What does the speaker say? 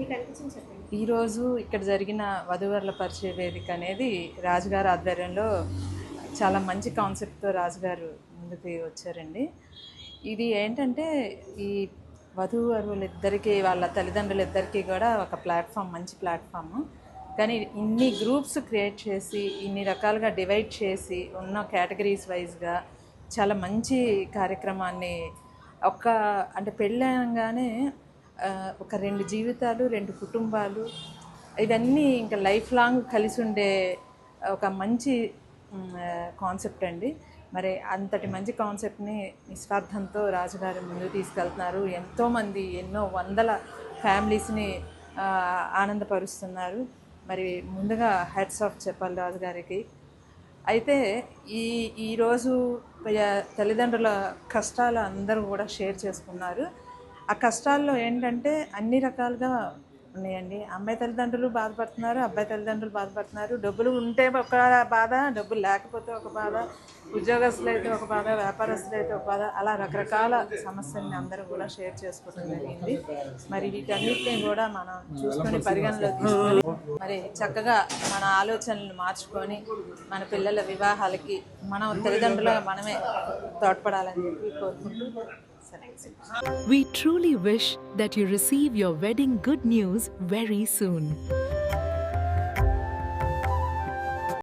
మీకు అనిపించింది చెప్పండి. ఈరోజు ఇక్కడ జరిగిన వధూవరుల పరిచయ వేదిక అనేది రాజుగారి ఆధ్వర్యంలో చాలా మంచి కాన్సెప్ట్తో రాజుగారు ముందుకు వచ్చారండి. ఇది ఏంటంటే ఈ వధూవరులిద్దరికీ వాళ్ళ తల్లిదండ్రులిద్దరికీ కూడా ఒక ప్లాట్ఫామ్, మంచి ప్లాట్ఫాము. కానీ ఇన్ని గ్రూప్స్ క్రియేట్ చేసి ఇన్ని రకాలుగా డివైడ్ చేసి ఉన్న కేటగిరీస్ వైజ్గా చాలా మంచి కార్యక్రమాన్ని ఒక అంటే పెళ్ళనగానే ఒక 2 జీవితాలు, 2 కుటుంబాలు, ఇవన్నీ ఇంకా లైఫ్ లాంగ్ కలిసి ఉండే ఒక మంచి కాన్సెప్ట్ అండి. మరి అంతటి మంచి కాన్సెప్ట్ని నిస్వార్థంతో రాజుగారు ముందుకు తీసుకెళ్తున్నారు. ఎంతోమంది ఎన్నో వందల ఫ్యామిలీస్ని ఆనందపరుస్తున్నారు. మరి ముందుగా హెడ్స్ ఆఫ్ చెప్పాలి రాజుగారికి. అయితే ఈరోజు తల్లిదండ్రుల కష్టాలు అందరూ కూడా షేర్ చేసుకున్నారు. ఆ కష్టాల్లో ఏంటంటే అన్ని రకాలుగా ఉన్నాయండి. అమ్మాయి తల్లిదండ్రులు బాధపడుతున్నారు, అబ్బాయి తల్లిదండ్రులు బాధపడుతున్నారు. డబ్బులు ఉంటే ఒక బాధ, డబ్బులు లేకపోతే ఒక బాధ, ఉద్యోగస్తులు అయితే ఒక బాధ, వ్యాపారస్తులు అయితే ఒక బాధ, అలా రకరకాల సమస్యల్ని అందరూ కూడా షేర్ చేసుకోవడం జరిగింది. మరి వీటన్నిటిని కూడా మనం చూసుకొని పరిగణలో తీసుకొని మరి చక్కగా మన ఆలోచనలు మార్చుకొని మన పిల్లల వివాహాలకి మనం తల్లిదండ్రులుగా మనమే తోడ్పడాలని చెప్పి కోరుకుంటూ. We truly wish that you receive your wedding good news very soon.